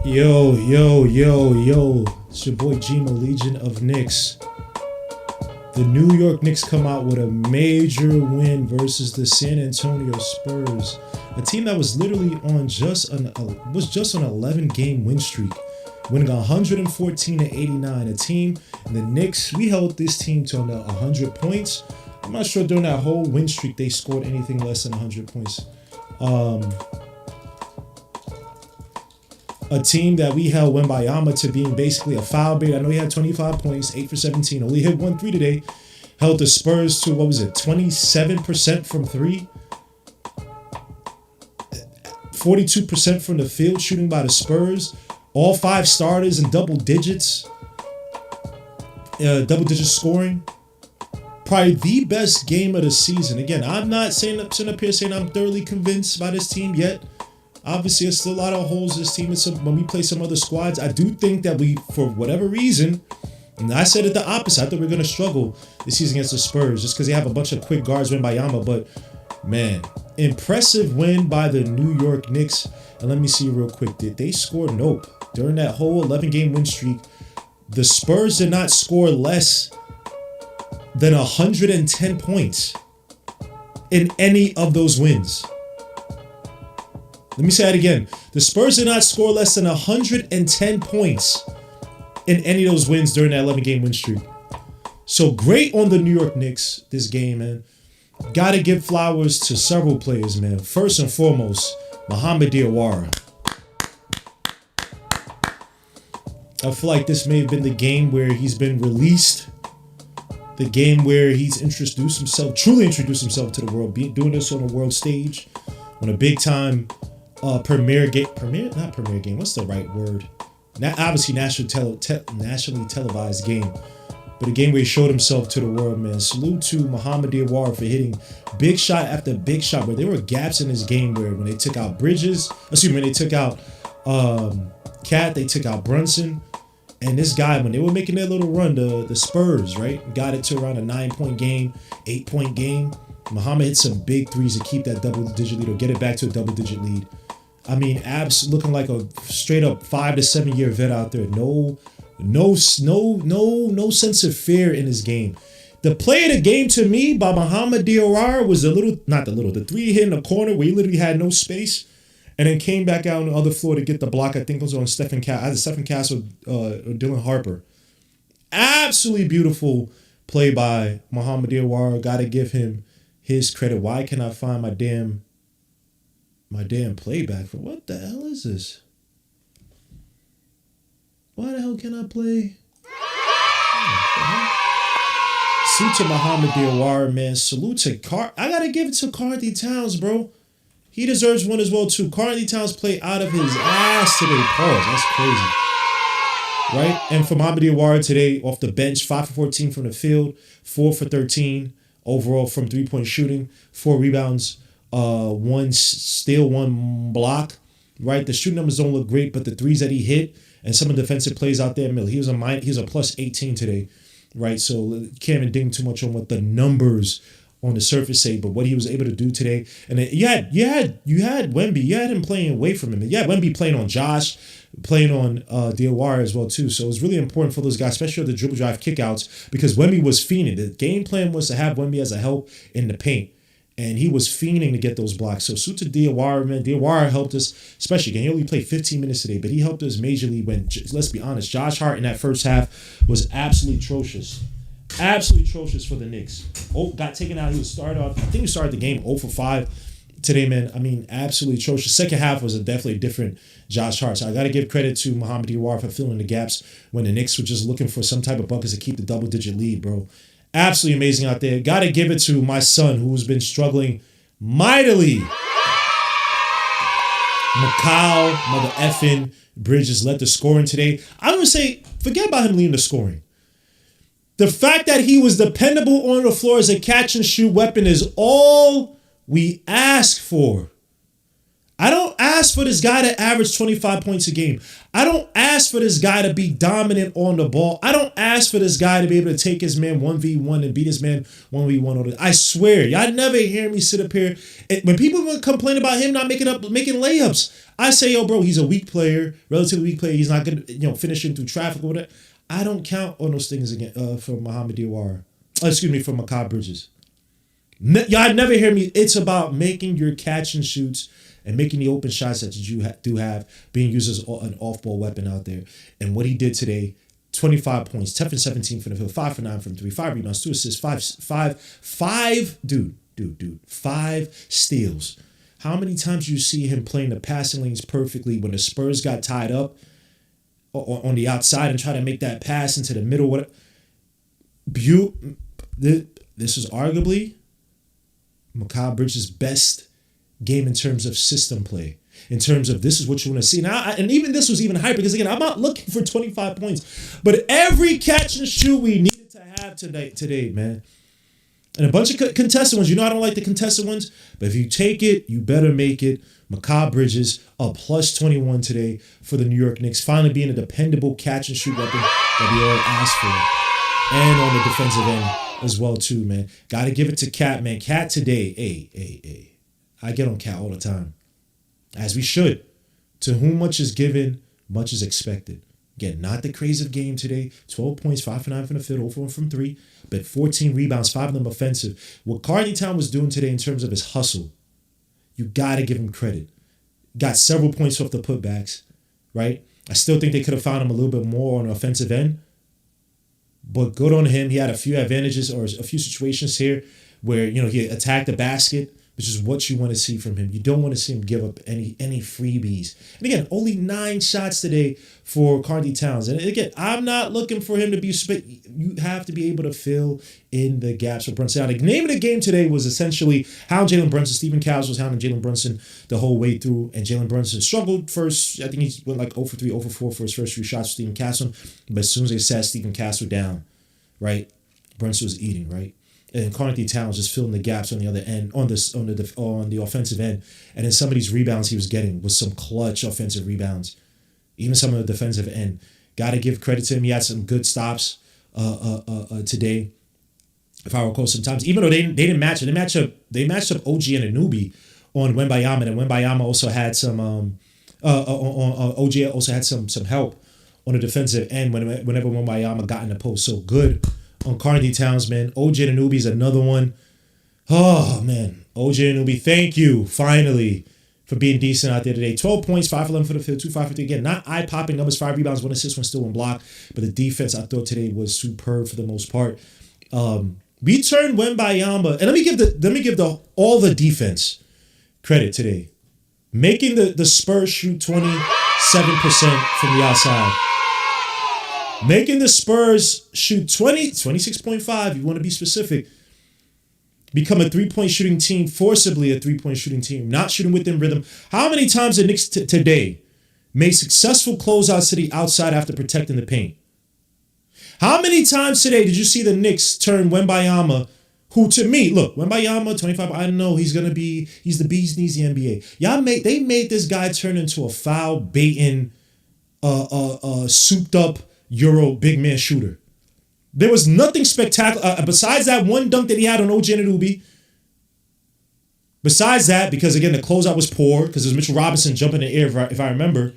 Yo. It's your boy Gmo, Legion of Knicks. The New York Knicks come out with a major win versus the San Antonio Spurs, a team that was literally on just an 11-game win streak, winning 114-89. A team, and the Knicks, we held this team to under 100 points. I'm not sure during that whole win streak they scored anything less than 100 points. A team that we held Wembanyama to being basically a foul bait. I know he had 25 points, 8 for 17. Only hit 1 3 today. Held the Spurs to, 27% from 3. 42% from the field shooting by the Spurs. All 5 starters in double digits. Double digit scoring. Probably the best game of the season. Again, I'm not sitting up here saying I'm thoroughly convinced by this team yet. Obviously, there's still a lot of holes in this team. When we play some other squads, I do think that we, for whatever reason, and I said it the opposite. I thought we were going to struggle this season against the Spurs just because they have a bunch of quick guards, Wembanyama. But, man, impressive win by the New York Knicks. And let me see real quick. Did they score? Nope. During that whole 11-game win streak, the Spurs did not score less than 110 points in any of those wins. Let me say that again. The Spurs did not score less than 110 points in any of those wins during that 11-game win streak. So great on the New York Knicks this game, man. Got to give flowers to several players, man. First and foremost, Diawara. I feel like this may have been the game where he's been released. The game where he's truly introduced himself to the world, doing this on a world stage, on a big time what's the right word? Obviously nationally televised game, but a game where he showed himself to the world, man. Salute to Diawara for hitting big shot after big shot, where there were gaps in his game where when they took out when they took out Cat, they took out Brunson, and this guy, when they were making their little run, the Spurs, right, got it to around a 9-point game, 8-point game. Muhammad hit some big threes to keep that double-digit lead or get it back to a double-digit lead. I mean, Abs looking like a straight-up 5 to 7 year vet out there. No sense of fear in his game. The play of the game to me by Diawara was the three hit in the corner where he literally had no space, and then came back out on the other floor to get the block. I think it was on Stephen Castle or Dylan Harper. Absolutely beautiful play by Diawara. Got to give him his credit. Why can I find my damn playback for what the hell is this? Why the hell can I play? Salute to Diawara, man. Salute to I gotta give it to Karl-Anthony Towns, bro. He deserves one as well too. Karl-Anthony Towns played out of his ass today. Pause. That's crazy. Right? And for Diawara today, off the bench, 5 for 14 from the field, 4 for 13 overall from 3-point shooting, 4 rebounds, 1 steal, 1 block. Right? The shooting numbers don't look great, but the threes that he hit and some of the defensive plays out there, he was a plus 18 today. Right? So can't even ding too much on what the numbers on the surface say, but what he was able to do today. And then you had Wemby. You had him playing away from him. And you had Wemby playing on Josh, playing on Diawara as well too. So it was really important for those guys, especially the dribble drive kickouts, because Wemby was fiending. The game plan was to have Wemby as a help in the paint, and he was fiending to get those blocks. So salute to Diawara, man. Diawara helped us, especially again. He only played 15 minutes today, but he helped us majorly when, let's be honest, Josh Hart in that first half was absolutely atrocious. Absolutely atrocious for the Knicks. Got taken out. He was started off. I think he started the game 0 for 5 today, man. I mean, absolutely atrocious. Second half was definitely a different Josh Hart. So I got to give credit to Diawara for filling the gaps when the Knicks were just looking for some type of buckets to keep the double-digit lead, bro. Absolutely amazing out there. Got to give it to my son, who's been struggling mightily. Macau, mother effing Bridges led the scoring today. I'm going to say, forget about him leading the scoring. The fact that he was dependable on the floor as a catch-and-shoot weapon is all we ask for. I don't ask for this guy to average 25 points a game. I don't ask for this guy to be dominant on the ball. I don't ask for this guy to be able to take his man 1v1 and beat his man 1v1. I swear, y'all never hear me sit up here. When people complain about him not making layups, I say, yo, bro, he's a weak player, relatively weak player. He's not going to, finishing through traffic or whatever. I don't count on those things again for Muhammad Diawara. For Mikal Bridges. Y'all never hear me. It's about making your catch and shoots and making the open shots that you do have being used as an off-ball weapon out there. And what he did today, 25 points, 10 for 17 from the field, 5 for 9 from 3, 5 rebounds, 2 assists, 5 steals. How many times do you see him playing the passing lanes perfectly when the Spurs got tied up on the outside and try to make that pass into the middle? This is arguably Mikal Bridges' best game in terms of system play, in terms of this is what you want to see. Now, and even this was even hyper because, again, I'm not looking for 25 points, but every catch and shoot we needed to have today, man. And a bunch of contested ones. I don't like the contested ones, but if you take it, you better make it. Mikal Bridges, a plus 21 today for the New York Knicks, finally being a dependable catch and shoot weapon that we all asked for. And on the defensive end as well, too, man. Got to give it to Cat, man. Cat today, hey. I get on Cat all the time, as we should. To whom much is given, much is expected. Again, not the crazy game today. 12 points, 5 for 9 from the field, 0 for 1 from 3, but 14 rebounds, 5 of them offensive. What Town was doing today in terms of his hustle, you got to give him credit. Got several points off the putbacks, right? I still think they could have found him a little bit more on the offensive end, but good on him. He had a few advantages or a few situations here where, he attacked the basket, which is what you want to see from him. You don't want to see him give up any freebies. And again, only 9 shots today for Towns. And again, I'm not looking for him to be split. You have to be able to fill in the gaps for Brunson. Now, the name of the game today was essentially how Jalen Brunson. Stephen Cowles was hounding Jalen Brunson the whole way through, and Jalen Brunson struggled first. I think he went like 0 for 3, 0 for 4 for his first few shots for Stephen Castle. But as soon as they sat Stephen Castle down, right, Brunson was eating, right? And Towns just filling the gaps on the other end, on the offensive end. And then some of these rebounds he was getting was some clutch offensive rebounds. Even some of the defensive end. Got to give credit to him. He had some good stops today, if I recall sometimes. Even though they didn't match it. They matched up OG and Anunoby on Wembanyama. And Wembanyama also had some OG also had some help on the defensive end whenever Wembanyama got in the post. So good on Towns, man. OG Anunoby is another one. Oh, man. OG Anunoby, thank you, finally, for being decent out there today. 12 points, 5 for 11 for the field, 2 5 for 3. Again, not eye-popping numbers, 5 rebounds, 1 assist, 1 steal, 1 block. But the defense, I thought, today was superb for the most part. We turned Wembanyama, and let me give all the defense credit today. Making the Spurs shoot 27% from the outside. Making the Spurs shoot 26.5, if you want to be specific. Become a three-point shooting team, forcibly a three-point shooting team, not shooting within rhythm. How many times did Knicks today made successful closeouts to the outside after protecting the paint? How many times today did you see the Knicks turn Wembanyama, who to me, look, Wembanyama, 25, I know he's the bee's knees of the NBA. They made this guy turn into a foul-baiting, souped-up Euro big man shooter. There was nothing spectacular besides that one dunk that he had on OG Anunoby. Besides that, because again, the closeout was poor because it was Mitchell Robinson jumping in the air, if I remember.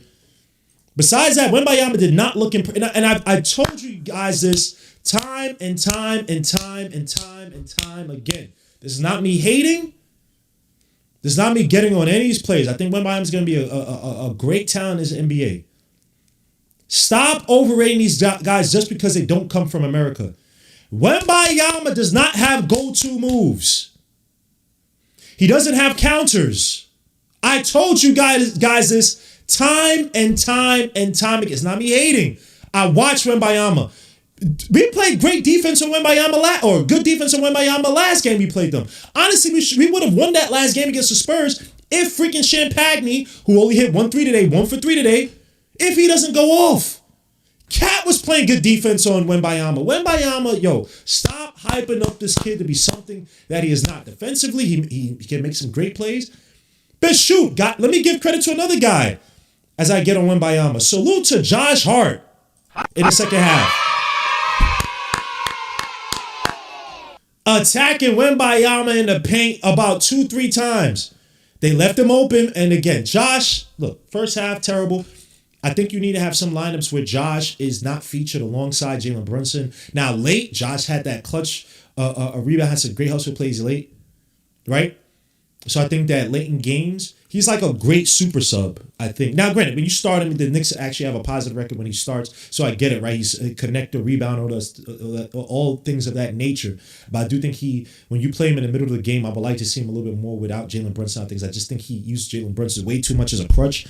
Besides that, Wembanyama did not look impressive. And I told you guys this time and time again. This is not me hating. This is not me getting on any of these plays. I think Wembanyama's going to be a great talent in the NBA. Stop overrating these guys just because they don't come from America. Wembanyama does not have go-to moves. He doesn't have counters. I told you guys this time and time again. It's not me hating. I watched Wembanyama. We played great defense on Wembanyama or good defense on Wembanyama last game we played them. Honestly, we would have won that last game against the Spurs if freaking Champagne, who only hit 1 for 3 today, if he doesn't go off. Cat was playing good defense on Wembanyama. Wembanyama, yo, stop hyping up this kid to be something that he is not. Defensively, he can make some great plays. But shoot, let me give credit to another guy as I get on Wembanyama. Salute to Josh Hart in the second half. Attacking Wembanyama in the paint about 2-3 times. They left him open. And again, Josh, look, first half, terrible. I think you need to have some lineups where Josh is not featured alongside Jalen Brunson. Now, late, Josh had that clutch, a rebound, had some great hustle plays late, right? So I think that late in games, he's like a great super sub, I think. Now, granted, when you start him, the Knicks actually have a positive record when he starts, so I get it, right? He's a connector, rebounder, all things of that nature. But I do think when you play him in the middle of the game, I would like to see him a little bit more without Jalen Brunson. I just think he used Jalen Brunson way too much as a crutch.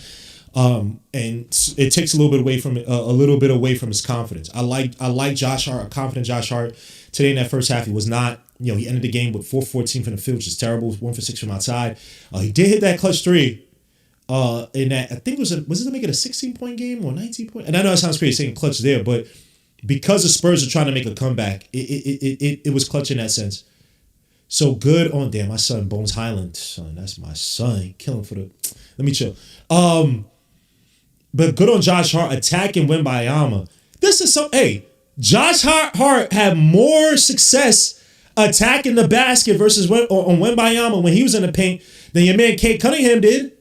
And it takes a little bit away from his confidence. I like Josh Hart, a confident Josh Hart. Today in that first half, he was not. He ended the game with 4-14 from the field, which is terrible. 1 for 6 from outside. He did hit that clutch three. In that, I think was it to make it a 16-point game or 19-point? And I know it sounds crazy saying clutch there, but because the Spurs are trying to make a comeback, it was clutch in that sense. So good on my son Bones Highland, son. That's my son. Kill him for the. Let me chill. But good on Josh Hart attacking Wembanyama. This is Josh Hart had more success attacking the basket versus on Wembanyama when he was in the paint than your man Cade Cunningham did.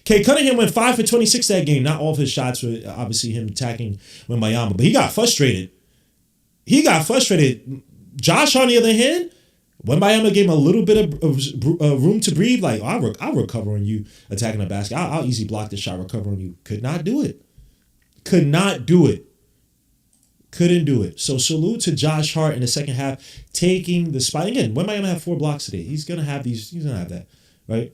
Cade Cunningham went 5 for 26 that game. Not all of his shots were obviously him attacking Wembanyama, but he got frustrated. Josh, on the other hand, Wembanyama gave him a little bit of room to breathe. Like, I'll recover on you attacking the basket. I'll easy block the shot, recover on you. Could not do it. Couldn't do it. So salute to Josh Hart in the second half, taking the spot. Again, Wembanyama had 4 blocks today. He's gonna have that, right?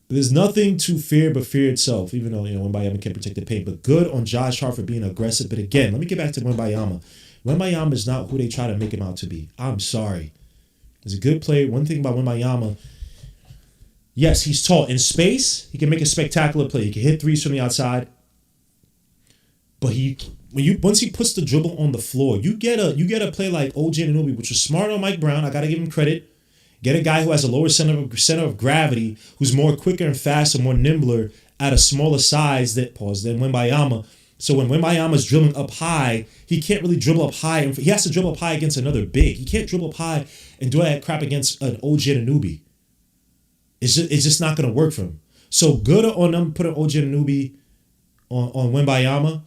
But there's nothing to fear but fear itself, even though Wembanyama can't protect the paint. But good on Josh Hart for being aggressive. But again, let me get back to Wembanyama. Wembanyama is not who they try to make him out to be. I'm sorry. He's a good player. One thing about Wembanyama, yes, he's tall. In space, he can make a spectacular play. He can hit threes from the outside. But once he puts the dribble on the floor, you get a play like OG Anunoby, which was smart on Mike Brown. I gotta give him credit. Get a guy who has a lower center of gravity, who's more quicker and faster, more nimbler at a smaller size than Wembanyama. So when Wembanyama's dribbling up high, he can't really dribble up high. He has to dribble up high against another big. He can't dribble up high and do that crap against an OG Anunoby. It's just not going to work for him. So good on them putting OG Anunoby on Wembanyama.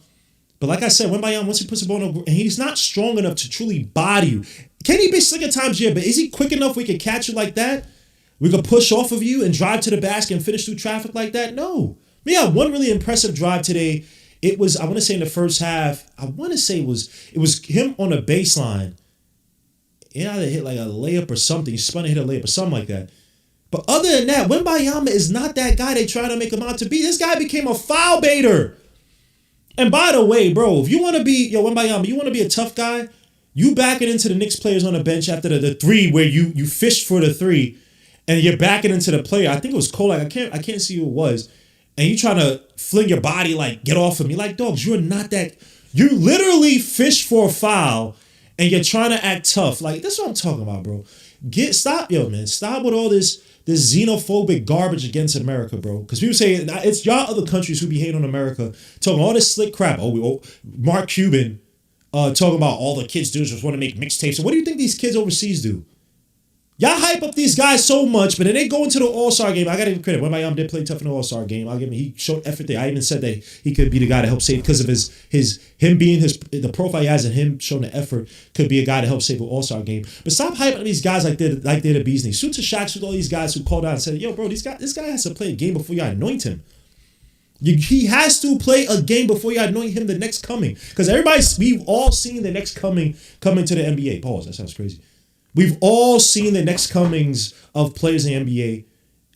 But like I said, Wembanyama, once he puts the ball on, and he's not strong enough to truly body you. Can he be slick at times? Yeah, but is he quick enough we can catch you like that? We could push off of you and drive to the basket and finish through traffic like that? No. But yeah, one really impressive drive today. It was, I want to say in the first half, it was him on a baseline. He either hit like a layup or something. He spun and hit a layup or something like that. But other than that, Wembanyama is not that guy they try to make him out to be. This guy became a foul baiter. And by the way, bro, if you want to be, Wembanyama, you want to be a tough guy, you back it into the Knicks players on the bench after the three where you fished for the three and you're backing into the player. I think it was Kolak. I can't see who it was. And you trying to fling your body like, get off of me. Like, dogs, you're not that. You literally fish for a foul and you're trying to act tough. Like, that's what I'm talking about, bro. Stop with all this xenophobic garbage against America, bro. Because people say it's y'all other countries who be hating on America, talking all this slick crap. Mark Cuban talking about all the kids do is just want to make mixtapes. So what do you think these kids overseas do? Y'all hype up these guys so much, but then they go into the All-Star game. I got to give credit. Wembanyama did play tough in the All-Star game. I'll give him. He showed effort there. I even said that he could be the guy to help save because of him being the profile he has and him showing the effort could be a guy to help save an All-Star game. But stop hyping these guys like they're the bee's knees. Shoot to Shaq, shoot all these guys who called out and said, "Yo, bro, this guy has to play a game before you anoint him. He has to play a game before you anoint him the next coming." Because we've all seen the next coming to the NBA. Pause. That sounds crazy. We've all seen the next comings of players in the NBA,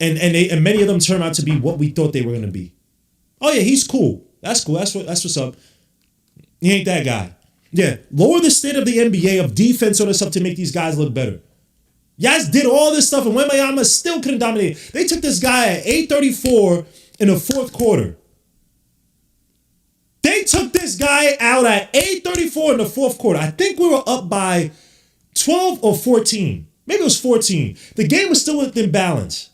and many of them turn out to be what we thought they were going to be. Oh yeah, he's cool. That's cool. That's what's up. He ain't that guy. Yeah, lower the state of the NBA of defense on this up to make these guys look better. Yaz did all this stuff, and Wembanyama still couldn't dominate. They took this guy at 8:34 in the fourth quarter. They took this guy out at 8:34 in the fourth quarter. I think we were up by 12 or 14. Maybe it was 14. The game was still within balance.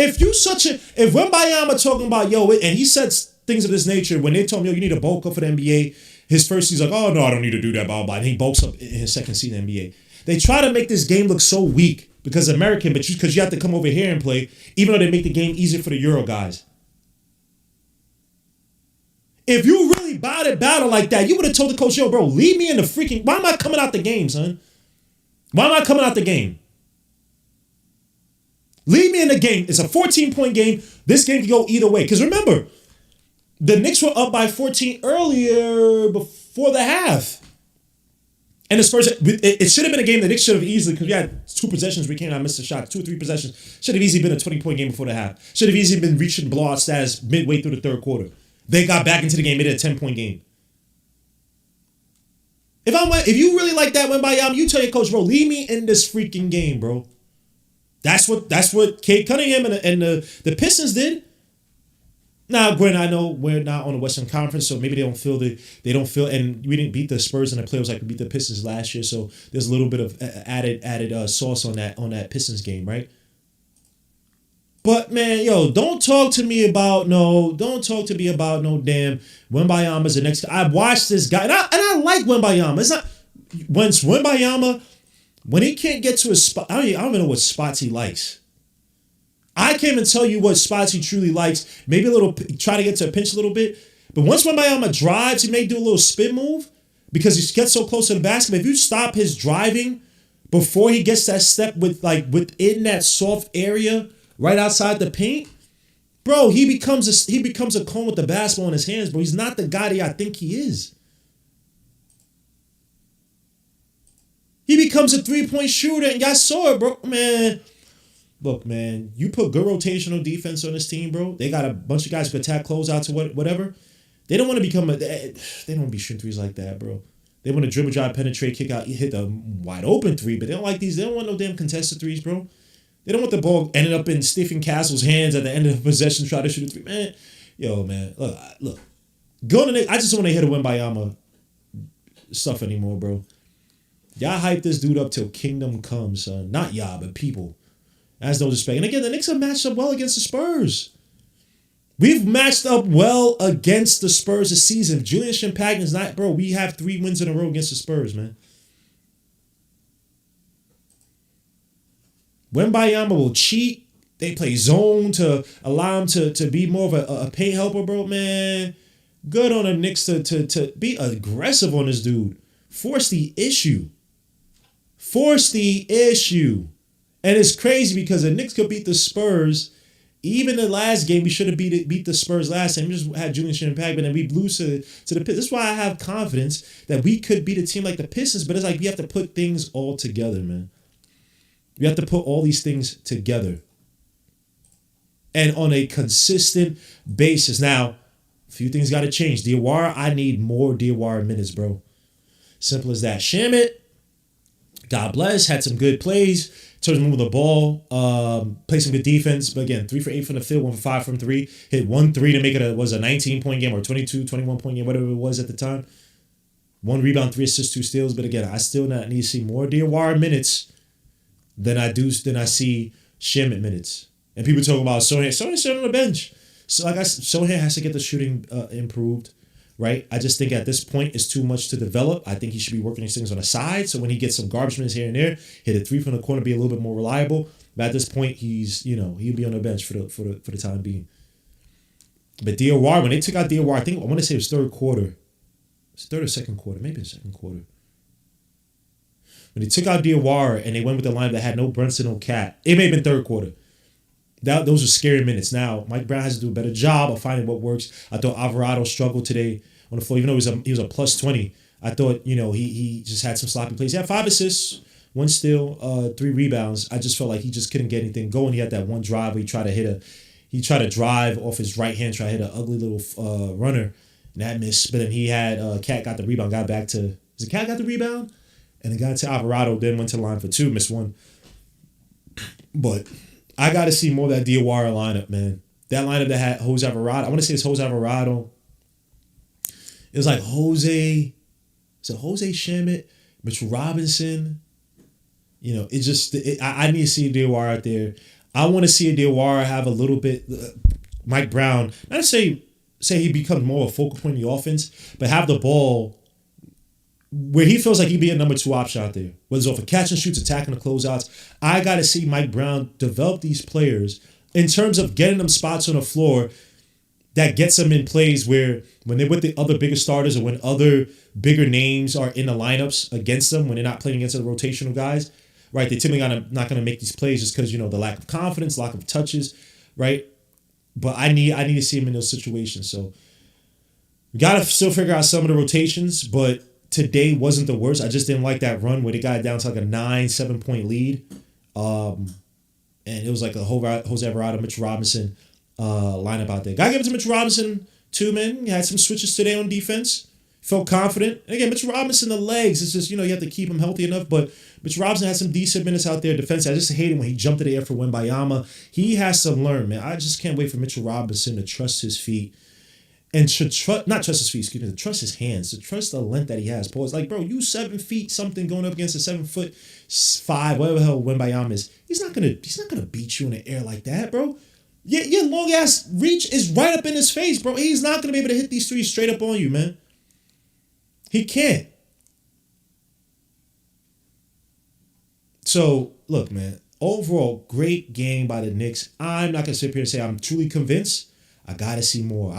If Wembanyama talking about, yo, and he said things of this nature, when they told him, yo, you need to bulk up for the NBA, his first season's like, oh, no, I don't need to do that, blah, blah. And he bulks up in his second season in the NBA. They try to make this game look so weak because American, but because you have to come over here and play, even though they make the game easier for the Euro guys. If you really battle like that, you would have told the coach, yo, bro, leave me in the freaking, why am I coming out the game, son? Why am I coming out the game? Leave me in the game. It's a 14-point game. This game can go either way. Because remember, the Knicks were up by 14 earlier before the half. And the Spurs, it should have been a game the Knicks should have easily, because we had 2 possessions we came out and missed a shot, 2 or 3 possessions. Should have easily been a 20-point game before the half. Should have easily been reaching blowout status midway through the third quarter. They got back into the game, made it a 10-point game. If you really like that Wembanyama, you tell your coach, bro, leave me in this freaking game, bro. That's what Kate Cunningham and the Pistons did. Now, Gwen, I know we're not on the Western Conference, so maybe they don't feel, and we didn't beat the Spurs in the playoffs like we beat the Pistons last year, so there's a little bit of added sauce on that Pistons game, right? But man, yo, don't talk to me about no damn Wembanyama's the next guy. I watched this guy, and I like Wembanyama. It's not Wembanyama when he can't get to a spot. I don't even know what spots he likes. I can't even tell you what spots he truly likes. Maybe try to get to a pinch a little bit. But once Wembanyama drives, he may do a little spin move because he gets so close to the basket. But if you stop his driving before he gets that step within that soft area right outside the paint, bro, he becomes a cone with the basketball in his hands, bro. He's not the guy that I think he is. He becomes a 3-point shooter, and y'all saw it, bro. Man, look, man, you put good rotational defense on this team, bro. They got a bunch of guys who attack closeouts or whatever. They don't want to become they don't want to be shooting threes like that, bro. They want to dribble, drive, penetrate, kick out, hit the wide open three, but they don't like these. They don't want no damn contested threes, bro. They don't want the ball ending up in Stephen Castle's hands at the end of the possession, try to shoot a three. Man, yo, man, look. Go to Nick. I just don't want to hear the Wembanyama stuff anymore, bro. Y'all hype this dude up till kingdom comes, son. Not y'all, but people. That's no disrespect. And again, the Knicks have matched up well against the Spurs. We've matched up well against the Spurs this season. If Julian Champagne's not, bro, we have 3 wins in a row against the Spurs, man. Wembanyama will cheat. They play zone to allow him to be more of a paint helper, bro, man. Good on the Knicks to be aggressive on this dude. Force the issue. And it's crazy because the Knicks could beat the Spurs. Even the last game, we should have beat the Spurs last time. We just had Julian Champagne, and we blew to the Pistons. This is why I have confidence that we could beat a team like the Pistons, but it's like we have to put things all together, man. We have to put all these things together. And on a consistent basis. Now, a few things got to change. Diawara, I need more Diawara minutes, bro. Simple as that. Shamit, God bless, had some good plays. Towards moving the ball, played some good defense. But again, 3 for 8 from the field, 1 for 5 from 3. Hit 1 3 to make it a 19-point game or 22, 21-point game, whatever it was at the time. 1 rebound, 3 assists, 2 steals. But again, I still need to see more Diawara minutes than I see Shamit minutes. And people talk about Sohan. Sohan's sitting on the bench. So like Sohan has to get the shooting improved. Right? I just think at this point it's too much to develop. I think he should be working these things on the side. So when he gets some garbage minutes here and there, hit a 3 from the corner, be a little bit more reliable. But at this point, he'll be on the bench for the time being. But Diawara, when they took out Diawara, I want to say it was third quarter. It's third or second quarter, maybe the second quarter. When they took out Diawara and they went with the line that had no Brunson, no Cat, it may have been third quarter. Those are scary minutes. Now, Mike Brown has to do a better job of finding what works. I thought Alvarado struggled today on the floor, even though he was a plus 20. I thought, he just had some sloppy plays. He had 5 assists, 1 steal, 3 rebounds. I just felt like he just couldn't get anything going. He had that one drive where he tried to drive off his right hand, try to hit an ugly little runner, and that missed. But then he had Cat got the rebound, got back to, was it Cat got the rebound? And the guy to Alvarado then went to the line for 2, missed 1. But I got to see more of that Diawara lineup, man. That lineup that had Jose Alvarado. I want to say it's Jose Alvarado. It was like Jose Shamit, Mitchell Robinson. I need to see Diawara out there. I want to see a Diawara have a little bit. Mike Brown, not to say he becomes more of a focal point in the offense, but have the ball where he feels like he'd be a number two option out there. Whether it's off of catch and shoots, attacking the closeouts. I got to see Mike Brown develop these players in terms of getting them spots on the floor that gets them in plays where when they're with the other bigger starters or when other bigger names are in the lineups against them, when they're not playing against the rotational guys, right? They're typically not going to make these plays just because, the lack of confidence, lack of touches, right? But I need to see him in those situations. So we got to still figure out some of the rotations, but today wasn't the worst. I just didn't like that run where they got down to like a 9-7 point lead. And it was like a Jose Alvarado, Mitch Robinson lineup out there. Gotta give it to Mitch Robinson too, man. He had some switches today on defense. Felt confident. And again, Mitch Robinson, the legs, it's just, you have to keep him healthy enough. But Mitch Robinson had some decent minutes out there defense. I just hate him when he jumped to the air for Wembanyama. He has to learn, man. I just can't wait for Mitchell Robinson to trust his feet. And to trust his hands, to trust the length that he has. Paul, it's like, bro, you 7 feet something going up against a 7'5", whatever the hell Wembanyama is. He's not gonna beat you in the air like that, bro. Your long ass reach is right up in his face, bro. He's not gonna be able to hit these threes straight up on you, man. He can't. So look, man. Overall, great game by the Knicks. I'm not gonna sit here and say I'm truly convinced. I gotta see more.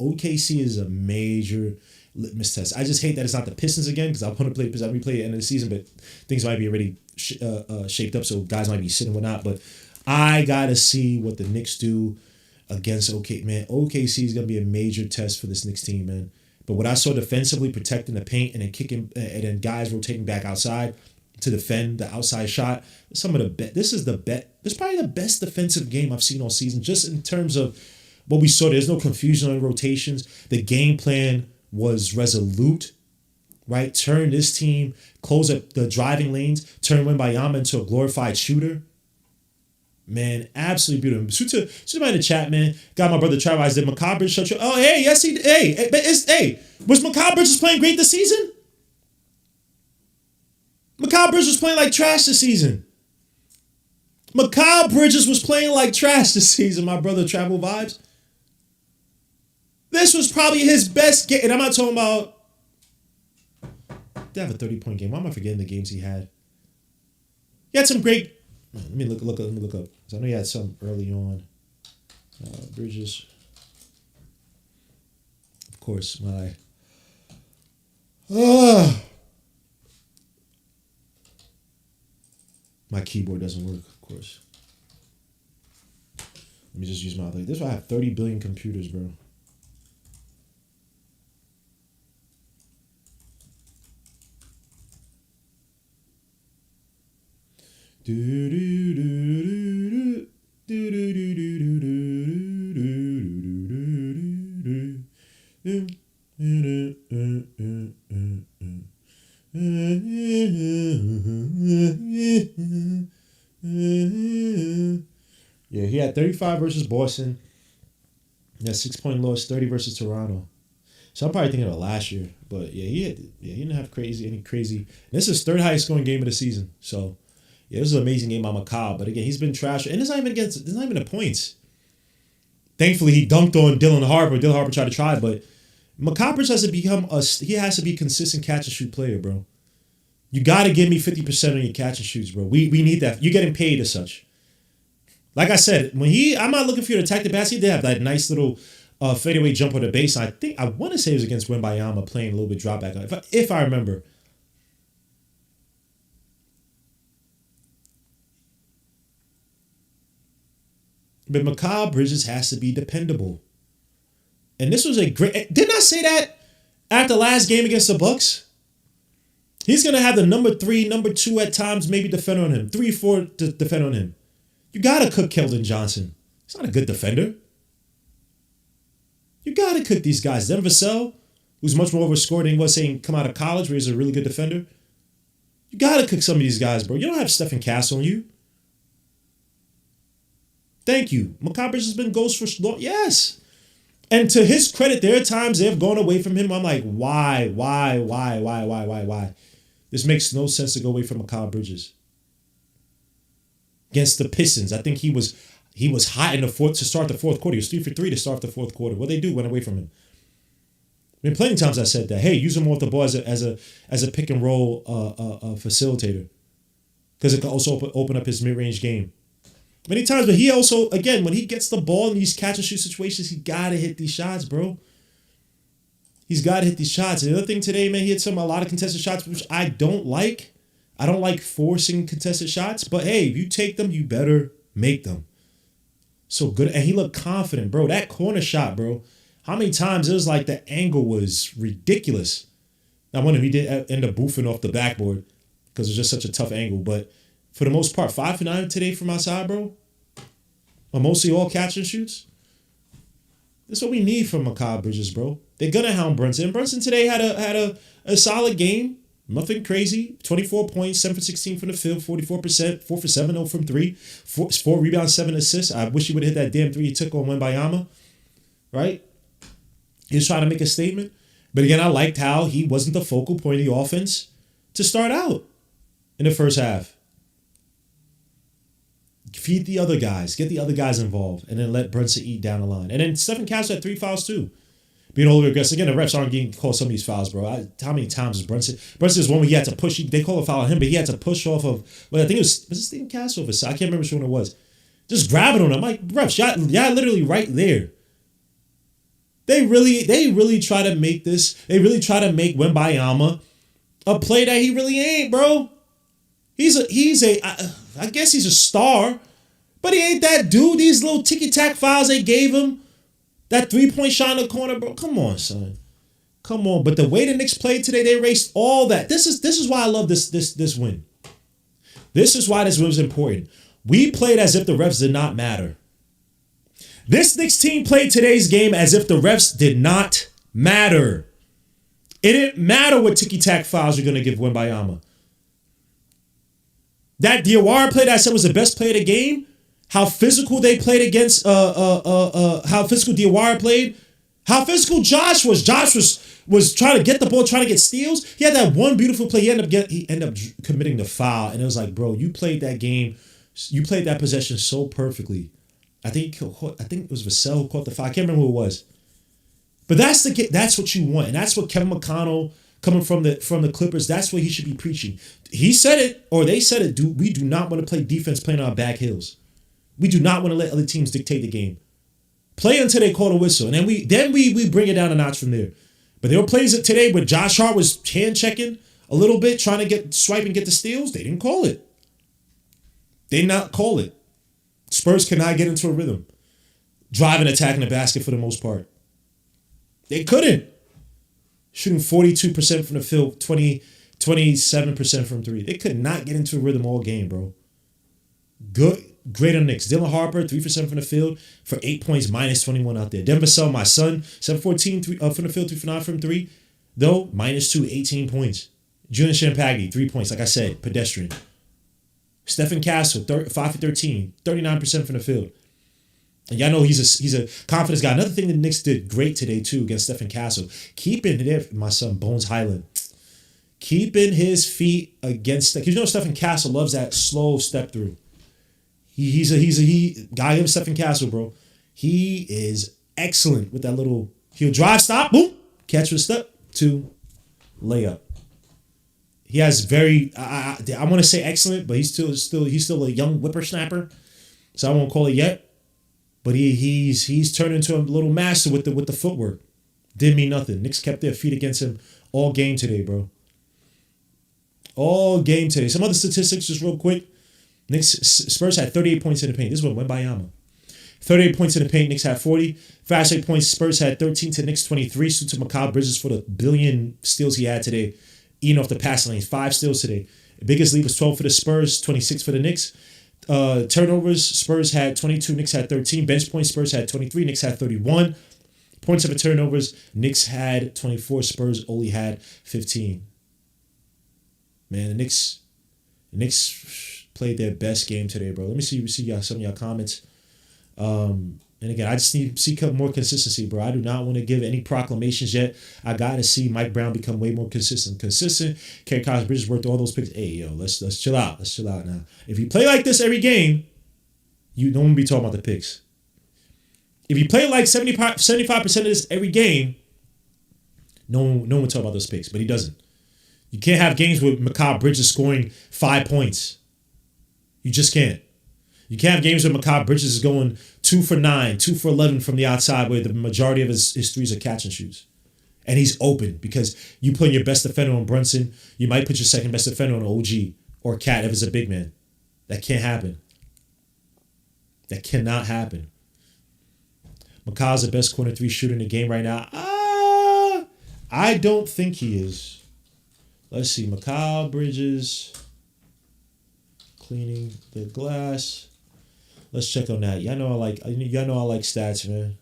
OKC is a major litmus test. I just hate that it's not the Pistons again because I want to play Pistons. I replay at the end of the season, but things might be already shaped up, so guys might be sitting or not. But I gotta see what the Knicks do against OKC. Man, OKC is gonna be a major test for this Knicks team, man. But what I saw defensively, protecting the paint and then kicking, and then guys rotating back outside to defend the outside shot. Some of the bet. This is probably the best defensive game I've seen all season, just in terms of what we saw. There's no confusion on rotations. The game plan was resolute, right? Turn this team, close up the driving lanes, turn Wembanyama into a glorified shooter. Man, absolutely beautiful. Somebody in the chat, man. Got my brother Travis. Did Macabre shut you? Oh, hey, yes, he did. Hey, was Macabre Bridges playing great this season? Macabre Bridges was playing like trash this season. Macabre Bridges was playing like trash this season, my brother Travel Vibes. This was probably his best game. And I'm not talking about... Did have a 30-point game. Why am I forgetting the games he had? He had some great... Let me look up. Because I know he had some early on. Bridges. Of course, my keyboard doesn't work, of course. Let me just use my other. This is why I have 30 billion computers, bro. Yeah, he had 35 versus Boston. Yeah, 6-point loss, 30 versus Toronto. So I'm probably thinking of last year, but he didn't have any crazy. This is his third highest scoring game of the season. So yeah, this is an amazing game by Macabre. But again, he's been trash, and it's not even the points. Thankfully, he dunked on Dylan Harper. Dylan Harper tried to try, but Macabre has to become he has to be a consistent catch and shoot player, bro. You got to give me 50% on your catch and shoots, bro. We need that. You're getting paid as such. Like I said, I'm not looking for you to attack the basket. He did have that nice little fadeaway jump on the baseline. I want to say it was against Wembanyama playing a little bit drop back. If I remember. But Macabre Bridges has to be dependable. And this was a great... Didn't I say that after the last game against the Bucks? He's going to have the number 3, number 2 at times maybe defend on him. 3, 4 to defend on him. You got to cook Keldon Johnson. He's not a good defender. You got to cook these guys. Devin Vassell, who's much more of a scorer than he was saying come out of college where he's a really good defender. You got to cook some of these guys, bro. You don't have Stephen Cass on you. Thank you. Macabre has been ghost for long. Yes. And to his credit, there are times they've gone away from him. I'm like, why? This makes no sense to go away from Macabre Bridges. against the Pistons. I think he was hot in the fourth to start the fourth quarter. He was 3 for 3 to start the fourth quarter. What they do? Went away from him. I mean, plenty of times I said that. Hey, use him off the ball as a pick and roll facilitator, because it can also open up his mid range game. Many times, but he also, again, when he gets the ball in these catch and shoot situations, he gotta hit these shots, bro. He's gotta hit these shots. And the other thing today, man, he hit a lot of contested shots, which I don't like. I don't like forcing contested shots, but hey, if you take them, you better make them. So good, and he looked confident, bro. That corner shot, bro. How many times it was like the angle was ridiculous. I wonder if he did end up boofing off the backboard because it was just such a tough angle. But for the most part, 5 for 9 today from outside, bro. Or mostly all catch and shoots. That's what we need from Mikal Bridges, bro. They're gonna hound Brunson. Brunson today had a solid game. Nothing crazy. 24 points, 7 for 16 from the field, 44%, 4 for 7 from 3, 4 rebounds, 7 assists. I wish he would have hit that damn 3 he took on Wembanyama. Right? He was trying to make a statement. But again, I liked how he wasn't the focal point of the offense to start out in the first half. Feed the other guys. Get the other guys involved. And then let Brunson eat down the line. And then Stephen Castle had 3 fouls too. Being overly aggressive. Again, the refs aren't getting called some of these fouls, bro. How many times is Brunson? Brunson is one where he had to push. They call a foul on him, but he had to push off of, well, I think was it Stephen Castle? I can't remember which one it was. Just grabbing on him. I'm like, refs, y'all literally right there. They really try to make this. They really try to make Wembanyama a play that he really ain't, bro. I guess he's a star, but he ain't that dude. These little ticky-tack fouls they gave him, that 3-point shot in the corner, bro. Come on, son. Come on. But the way the Knicks played today, they erased all that. This is why I love this win. This is why this win was important. We played as if the refs did not matter. This Knicks team played today's game as if the refs did not matter. It didn't matter what ticky-tack fouls you're going to give Wembanyama. That Diawara play that I said was the best play of the game, how physical they played against, how physical Diawara played, how physical Josh was. Josh was trying to get the ball, trying to get steals. He had that one beautiful play. He ended up committing the foul, and it was like, bro, you played that game, you played that possession so perfectly. I think it was Vassell who caught the foul. I can't remember who it was. But that's what you want. And that's what Kevin McConnell, coming from the Clippers, that's what he should be preaching. He said it, or they said it, we do not want to play defense playing on our back heels. We do not want to let other teams dictate the game. Play until they call a whistle. And then we bring it down a notch from there. But there were plays today where Josh Hart was hand checking a little bit, trying to swipe and get the steals. They didn't call it. They did not call it. Spurs cannot get into a rhythm. Driving, attacking the basket for the most part. They couldn't. Shooting 42% from the field, 27% from 3. They could not get into a rhythm all game, bro. Great on Knicks. Dylan Harper, 3 for 7 from the field for 8 points, minus 21 out there. Denver Vassell, my son, 7-14 from the field, 3 for 9 from 3. Though, minus 2, 18 points. Julian Champagny, 3 points. Like I said, pedestrian. Stephen Castle, 5 for 13, 39% from the field. And y'all know he's a confidence guy. Another thing the Knicks did great today, too, against Stephen Castle. Keeping my son, Bones Highland. Keeping his feet against... Because you know Stephen Castle loves that slow step through. He's a guy him, Stephen Castle, bro. He is excellent with that little... He'll drive, stop, boom, catch with a step, 2, layup. He has very, I want to say excellent, but he's still a young whippersnapper, so I won't call it yet. But he's turned into a little master with the footwork. Didn't mean nothing. Knicks kept their feet against him all game today, bro. All game today. Some other statistics, just real quick. Spurs had 38 points in the paint. This is what Wembanyama. 38 points in the paint. Knicks had 40. Fast break points. Spurs had 13 to Knicks 23. So to Mikal Bridges for the billion steals he had today. Eating off the passing lanes. 5 steals today. The biggest lead was 12 for the Spurs, 26 for the Knicks. Turnovers, Spurs had 22, Knicks had 13. Bench points, Spurs had 23, Knicks had 31. Points over turnovers, Knicks had 24, Spurs only had 15. Man, the Knicks played their best game today, bro. Let me see some of y'all comments. And again, I just need to see more consistency, bro. I do not want to give any proclamations yet. I got to see Mike Brown become way more consistent. Kerry Collins Bridges worked all those picks. Hey, yo, let's chill out. Let's chill out now. If you play like this every game, No one be talking about the picks. If you play like 75% of this every game, no one talk about those picks, but he doesn't. You can't have games with Mikal Bridges scoring 5 points. You just can't. You can't have games where Mikal Bridges is going 2 for 9, 2 for 11 from the outside where the majority of his threes are catch and shoots. And he's open because you put your best defender on Brunson. You might put your second best defender on OG or Cat if it's a big man. That can't happen. That cannot happen. Mikal's the best corner 3 shooter in the game right now. I don't think he is. Let's see. Mikal Bridges cleaning the glass. Let's check on that. Y'all know I like stats, man.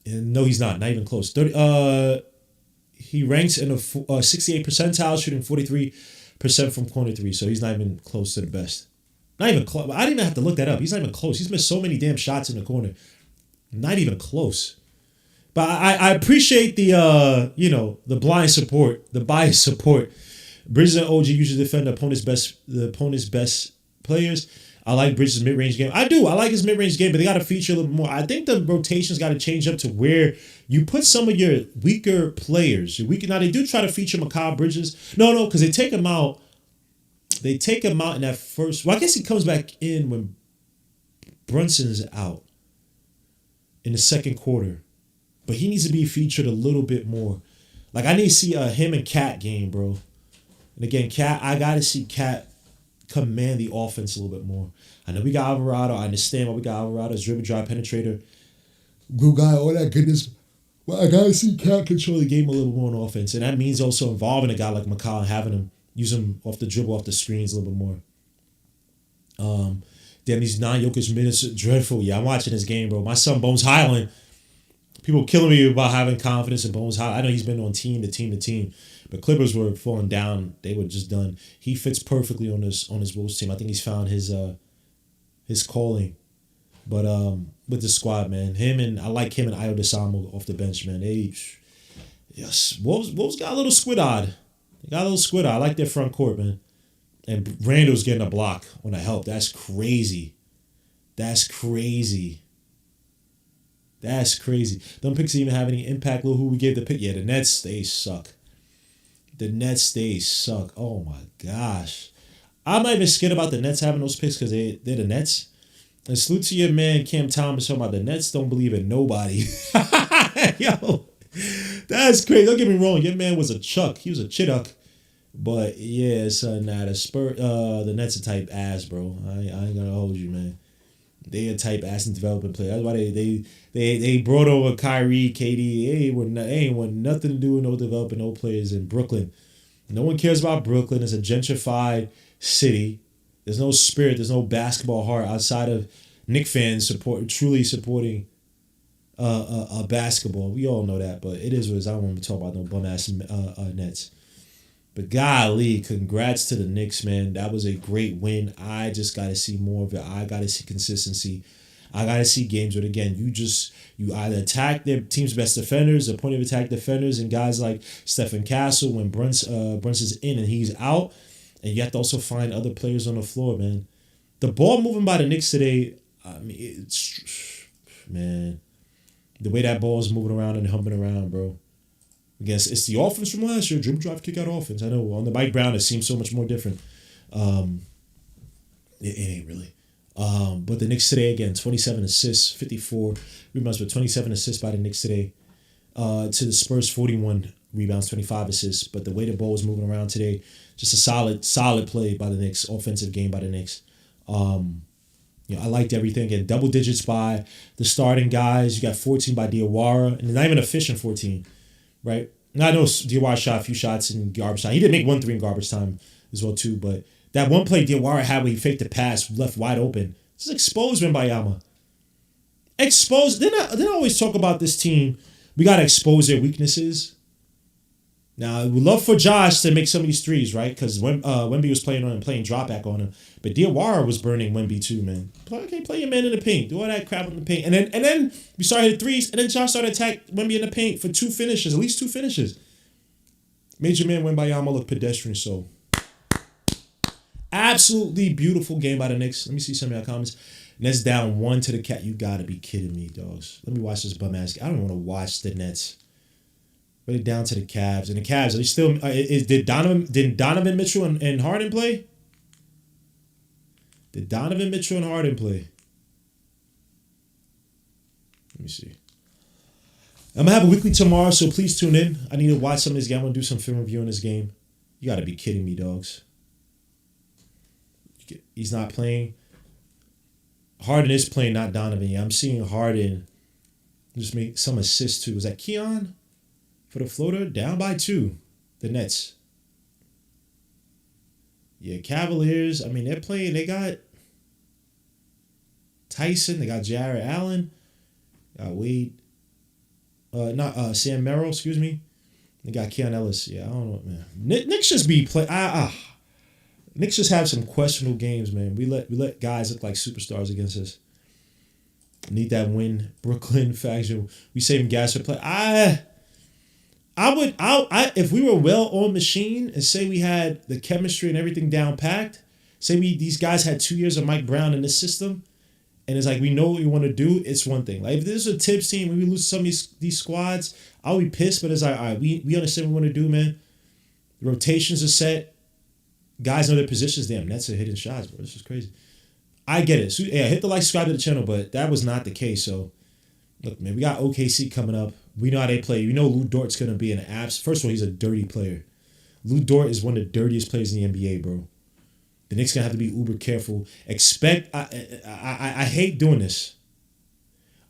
And no, he's not even close. He ranks in a 68th percentile, shooting 43% from corner 3. So he's not even close to the best. Not even close. I didn't even have to look that up. He's not even close. He's missed so many damn shots in the corner. Not even close. But I appreciate the the blind support, the biased support. Bridges and OG usually defend the opponent's best players. I like Bridges' mid-range game. I do. I like his mid-range game, but they got to feature a little more. I think the rotations got to change up to where you put some of your weaker players. Now, they do try to feature Mikal Bridges. No, because they take him out. They take him out in that first. Well, I guess he comes back in when Brunson's out in the second quarter. But he needs to be featured a little bit more. Like, I need to see him and Cat game, bro. And again, Cat, I got to see Cat command the offense a little bit more. I know we got Alvarado. I understand why we got Alvarado as dribble drive penetrator. Good guy, all that goodness. Well, I got to see Cat control the game a little more on offense. And that means also involving a guy like Mikal and having him use him off the dribble, off the screens a little bit more. Damn, these non-Jokic minutes are dreadful. Yeah, I'm watching this game, bro. My son, Bones Highland, people killing me about having confidence in Bones Highland. I know he's been on team to team. But Clippers were falling down. They were just done. He fits perfectly on his Wolves team. I think he's found his calling. But with the squad, man, I like him and Ayo Desamo off the bench, man. Wolves got a little squid-eyed. They got a little squid-eyed. I like their front court, man. And Randall's getting a block on a help. That's crazy. Them picks even have any impact. Look who we gave the pick. Yeah, the Nets, they suck. Oh my gosh. I'm not even scared about the Nets having those picks because they're the Nets. And salute to your man Cam Thomas talking about the Nets don't believe in nobody. Yo, that's crazy. Don't get me wrong. Your man was a chuck. He was a chidduck. But yeah, son, the Nets are type ass, bro. I ain't gonna hold you, man. They a type ass and development player. That's why they brought over Kyrie, KD. They ain't want nothing to do with no developing no players in Brooklyn. No one cares about Brooklyn. It's a gentrified city. There's no spirit. There's no basketball heart outside of Knicks fans truly supporting basketball. We all know that, but it is what it is. I don't want to talk about no bum ass Nets. But golly, congrats to the Knicks, man. That was a great win. I just got to see more of it. I got to see consistency. I got to see games where, again, you either attack their team's best defenders, or point of attack defenders, and guys like Stephen Castle when Brunson's in and he's out. And you have to also find other players on the floor, man. The ball moving by the Knicks today, I mean, man, the way that ball is moving around and humping around, bro. I guess it's the offense from last year. Dribble drive, kick out offense. I know on the Mike Brown it seems so much more different. It ain't really. But the Knicks today, again, 27 assists, 54 rebounds, but 27 assists by the Knicks today. To the Spurs, 41 rebounds, 25 assists. But the way the ball was moving around today, just a solid play by the Knicks, offensive game by the Knicks. I liked everything. And double digits by the starting guys. You got 14 by Diawara, and not even efficient 14. Right? Now, I know Diawara shot a few shots in garbage time. He did make 1 3 in garbage time as well, too. But that one play Diawara had where he faked the pass, left wide open. Just exposed Wembanyama. Exposed. Didn't I always talk about this team? We got to expose their weaknesses. Now, we'd love for Josh to make some of these threes, right? Because Wemby was playing drop back on him. But Diawara was burning Wemby too, man. Play your man in the paint. Do all that crap in the paint. And then we started hitting threes. And then Josh started attack Wemby in the paint for 2 finishes, at least 2 finishes. Made your man Wembayama look pedestrian, so. absolutely beautiful game by the Knicks. Let me see some of your comments. Nets down 1 to the Cat. You gotta be kidding me, dogs. Let me watch this bum ass. I don't want to watch the Nets. But down to the Cavs. And the Cavs, are they still did Donovan Mitchell and Harden play? Did Donovan Mitchell and Harden play? Let me see. I'm gonna have a weekly tomorrow, so please tune in. I need to watch some of this game. I'm gonna do some film review on this game. You gotta be kidding me, dogs. He's not playing. Harden is playing, not Donovan. Yeah, I'm seeing Harden just make some assists too. Was that Keon for the floater? Down by 2. The Nets. Yeah, Cavaliers. I mean, they're playing. They got Tyson. They got Jarrett Allen. Got Wade. Sam Merrill. Excuse me. They got Keon Ellis. Yeah, I don't know, man. Knicks just be play. Knicks just have some questionable games, man. We let guys look like superstars against us. Need that win, Brooklyn faction. We saving gas for play. If we were well on machine and say we had the chemistry and everything down packed, say these guys had 2 years of Mike Brown in this system, and it's like we know what we want to do, it's one thing. Like if this is a Tibbs team and we lose some of these squads, I'll be pissed, but it's like, all right, we understand what we want to do, man. The rotations are set. Guys know their positions. Damn, Nets are hitting shots, bro. This is crazy. I get it. So, yeah, hit the like, subscribe to the channel, but that was not the case. So, look, man, we got OKC coming up. We know how they play. You know Lou Dort's going to be an abs. First of all, he's a dirty player. Lou Dort is one of the dirtiest players in the NBA, bro. The Knicks going to have to be uber careful. I hate doing this.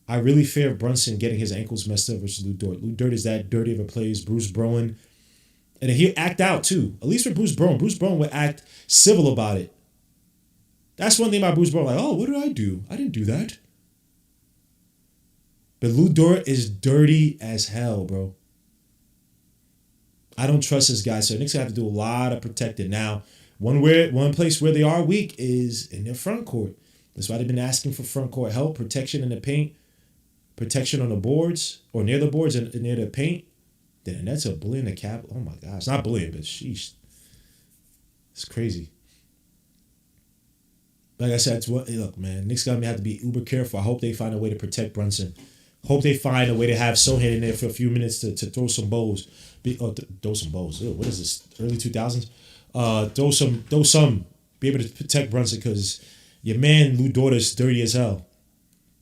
I really fear Brunson getting his ankles messed up versus Lou Dort. Lou Dort is that dirty of a player. Bruce Bowen. And he'll act out, too. At least for Bruce Bowen. Bruce Bowen would act civil about it. That's one thing about Bruce Bowen. Like, oh, what did I do? I didn't do that. But Lou Dort is dirty as hell, bro. I don't trust this guy. So the Knicks have to do a lot of protecting. Now, one place where they are weak is in their front court. That's why they've been asking for front court help, protection in the paint, protection on the boards, or near the boards and near the paint. Then that's a bullying the cap. Oh my gosh. Not bullying, but sheesh. It's crazy. Like I said, look, man, Knicks gonna have to be uber careful. I hope they find a way to protect Brunson. Hope they find a way to have Sohan in there for a few minutes to throw some bows. Throw some bows. Ew, what is this? Early 2000s? Throw some. Be able to protect Brunson because your man Lou Dort is dirty as hell.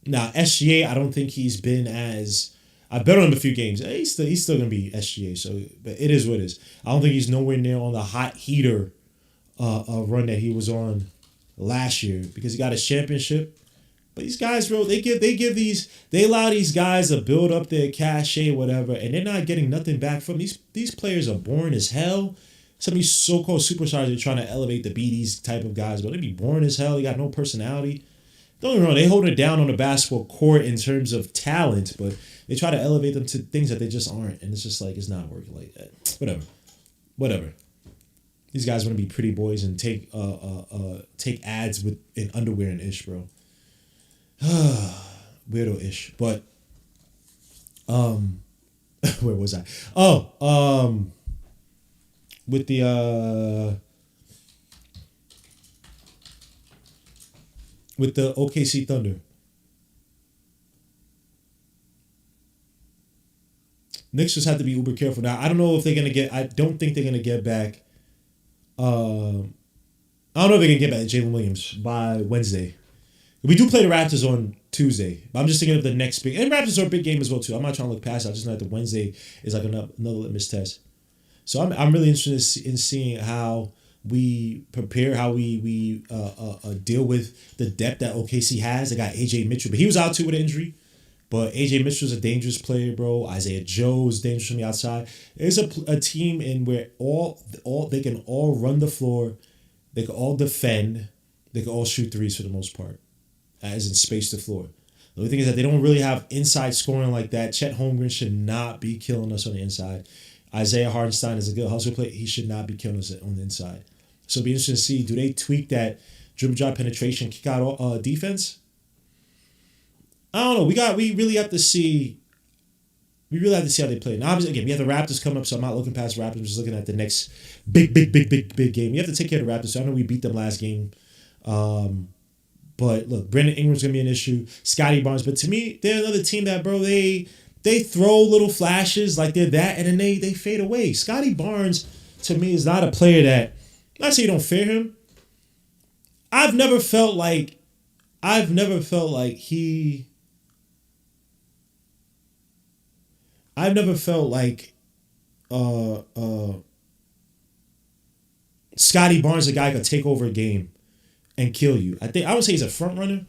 Now, SGA, I don't think he's been as... I bet on him a few games. He's still going to be SGA, so but it is what it is. I don't think he's nowhere near on the hot heater run that he was on last year because he got his championship. But these guys, bro, they allow these guys to build up their cachet, whatever, and they're not getting nothing back from these players are boring as hell. Some of these so-called superstars are trying to elevate to be these type of guys, but they be boring as hell. They got no personality. Don't get me wrong, they hold it down on the basketball court in terms of talent, but they try to elevate them to things that they just aren't, and it's just like it's not working like that. Whatever. These guys want to be pretty boys and take ads in underwear and ish, bro. Weirdo ish, but where was I? With the OKC Thunder. Knicks just have to be uber careful. Now, I don't know if they're going to get... I don't think they're going to get back... I don't know if they can get back Jalen Williams by Wednesday. We do play the Raptors on Tuesday. But I'm just thinking of the next big... And Raptors are a big game as well, too. I'm not trying to look past it. I just know that the Wednesday is like another litmus test. So I'm really interested in seeing how we prepare, how we deal with the depth that OKC has. They got AJ Mitchell, but he was out too with an injury. But AJ Mitchell's a dangerous player, bro. Isaiah Joe is dangerous from the outside. There's a team in where all they can all run the floor, they can all defend, they can all shoot threes for the most part, as in space the floor. The only thing is that they don't really have inside scoring like that. Chet Holmgren should not be killing us on the inside. Isaiah Hartenstein is a good hustle player. He should not be killing us on the inside. So it'll be interesting to see, do they tweak that dribble drive penetration kick out defense? I don't know. We really have to see We really have to see how they play. Now, obviously, again, we have the Raptors coming up, so I'm not looking past Raptors. I'm just looking at the next big game. You have to take care of the Raptors. So I know we beat them last game. But look, Brandon Ingram's going to be an issue. Scotty Barnes. But to me, they're another team that, bro, they throw little flashes like they're that, and then they fade away. Scotty Barnes, to me, is not a player that, not say you don't fear him. I've never felt like Scotty Barnes, a guy could take over a game and kill you. I would say he's a front runner.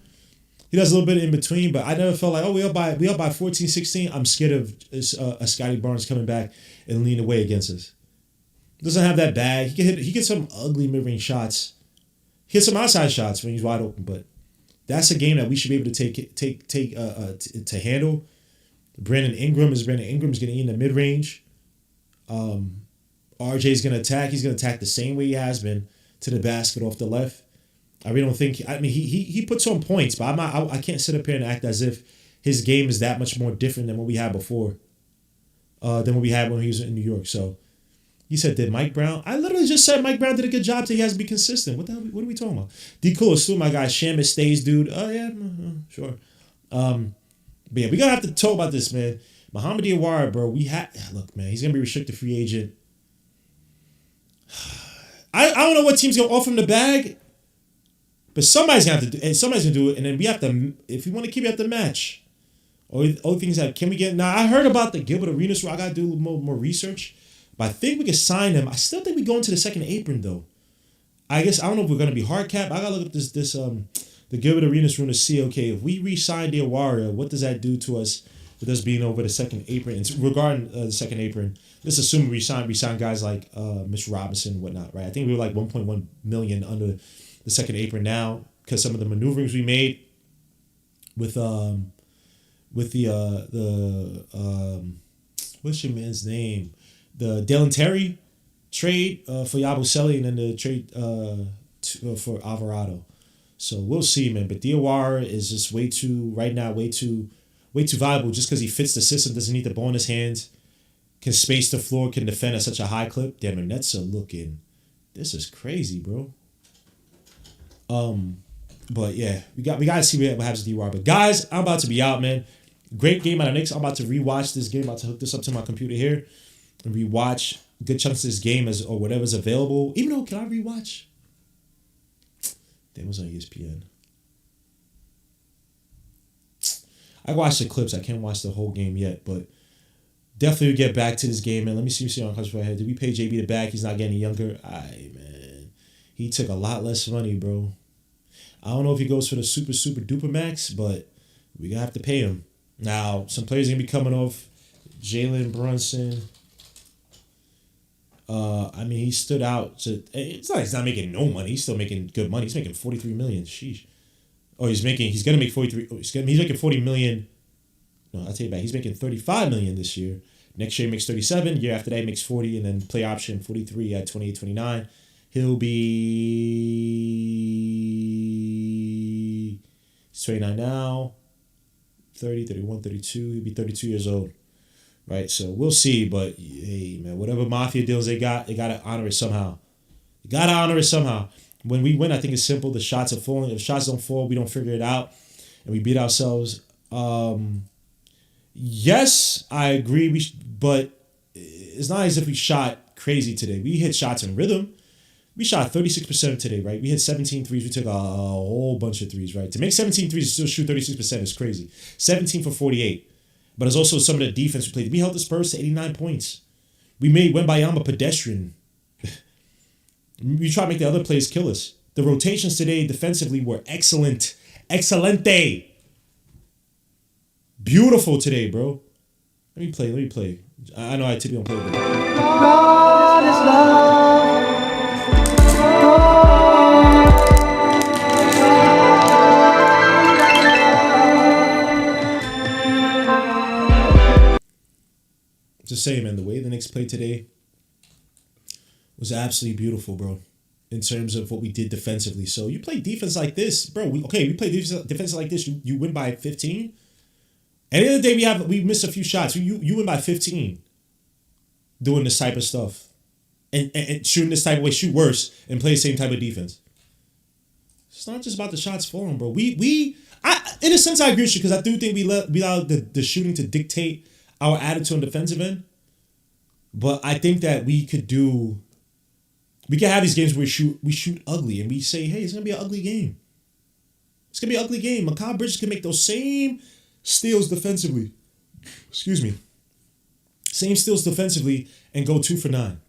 He does a little bit in between, but I never felt like, oh, we up by 14, 16. I'm scared of a Scotty Barnes coming back and leaning away against us. Doesn't have that bag. He gets some ugly mid-range shots. He gets some outside shots when he's wide open, but that's a game that we should be able to to handle. Brandon Ingram's going to eat in the mid-range. RJ's going to attack. He's going to attack the same way he has been to the basket off the left. I really don't think. I mean, he puts on points, but I can't sit up here and act as if his game is that much more different than what we had before, than what we had when he was in New York. So he said, "Did Mike Brown?" I literally just said Mike Brown did a good job. That he has to be consistent. What are we talking about? D. Cool, still my guy. Shamus stays, dude. Oh yeah, sure. But yeah, we gonna have to talk about this, man. Muhammad Diawara, bro. Look, man. He's gonna be restricted free agent. I don't know what team's gonna offer him the bag, but somebody's gonna have to do, and somebody's gonna do it, and then we have to. If we want to keep it at the match, or things that can we get? Now I heard about the Gilbert Arenas. I gotta do a little more research, but I think we can sign him. I still think we go into the second apron though. I guess I don't know if we're gonna be hard cap. I gotta look at this the Gilbert Arenas room to see. Okay, if we re-sign Diawara, what does that do to us with us being over the second apron? And regarding the second apron, let's assume we sign guys like Mr. Robinson and whatnot, right? I think we were like 1.1 million under the second apron now because some of the maneuverings we made with the what's your man's name? The Dalen Terry trade for Yabusele and then the trade for Alvarado. So we'll see, man. But Diawara is just way too valuable just because he fits the system, doesn't need the ball in his hands, can space the floor, can defend at such a high clip. Damn, the Nets are looking. This is crazy, bro. But yeah, we got to see what happens with Diawara. But guys, I'm about to be out, man. Great game out of Knicks. I'm about to rewatch this game. I'm about to hook this up to my computer here and rewatch good chunks of this game or whatever's available. Even though, can I rewatch? Damn, it was on ESPN. I watched the clips. I can't watch the whole game yet, but definitely get back to this game, man. Let me see on Hush Head. Did we pay JB the back? He's not getting younger. Man. He took a lot less money, bro. I don't know if he goes for the super duper max, but we gonna have to pay him. Now, some players gonna be coming off. Jalen Brunson. I mean, he stood out. It's not like he's not making no money. He's still making good money. He's making $43 million. Sheesh. Oh, he's gonna make 43. Oh, he's making $40 million. No, I'll tell you back. He's making $35 million this year. Next year he makes 37. Year after that he makes 40, and then play option 43 at 28, 29. He'll be 29 now. 30, 31, 32. He'll be 32 years old. Right, so we'll see, but hey, man, whatever mafia deals they gotta honor it somehow. You gotta honor it somehow. When we win, I think it's simple. The shots are falling. If shots don't fall, we don't figure it out, and we beat ourselves. Yes, I agree. But it's not as if we shot crazy today. We hit shots in rhythm. We shot 36% today, right? We hit 17 threes. We took a whole bunch of threes, right? To make 17 threes and still shoot 36% is crazy. 17 for 48. But it's also some of the defense we played. We held the Spurs to 89 points. We made Wembanyama pedestrian. We tried to make the other players kill us. The rotations today defensively were excellent. Excelente. Beautiful today, bro. Let me play. I know I typically don't play it. God is love. Just saying, man, the way the Knicks played today was absolutely beautiful, bro, in terms of what we did defensively. So you play defense like this, bro. We play defense like this. You win by 15, And the other day we missed a few shots. You win by 15 doing this type of stuff. And shooting this type of way, shoot worse, and play the same type of defense. It's not just about the shots falling, bro. In a sense, I agree with you because I do think we allow the shooting to dictate our attitude on the defensive end. But I think that we could have these games where we shoot ugly and we say, hey, it's gonna be an ugly game. It's gonna be an ugly game. Mikal Bridges can make those same steals defensively. Excuse me. Same steals defensively and go 2 for 9.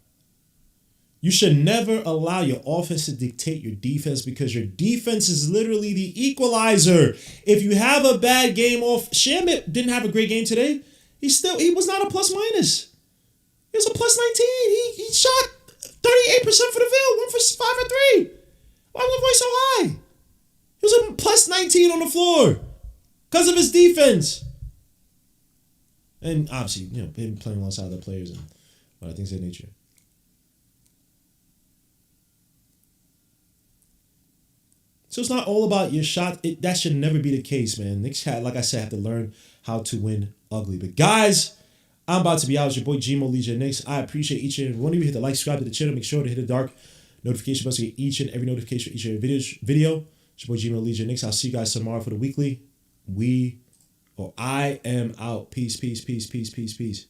You should never allow your offense to dictate your defense because your defense is literally the equalizer. If you have a bad game off, Shamit didn't have a great game today. He was not a plus minus. He was a plus 19. He shot 38% for the field, 1 for 5 for 3. Why was the voice so high? He was a plus 19 on the floor because of his defense. And obviously, him playing alongside other players and things of that nature. So it's not all about your shot. That should never be the case, man. Knicks, like I said, have to learn how to win ugly. But guys, I'm about to be out. It's your boy Gmo Legion Knicks. I appreciate each and every one of you. Hit the like, subscribe to the channel. Make sure to hit the dark notification bell to get each and every notification for each and every video. It's your boy Gmo Legion Knicks. I'll see you guys tomorrow for the weekly. I am out. Peace, peace, peace, peace, peace, peace.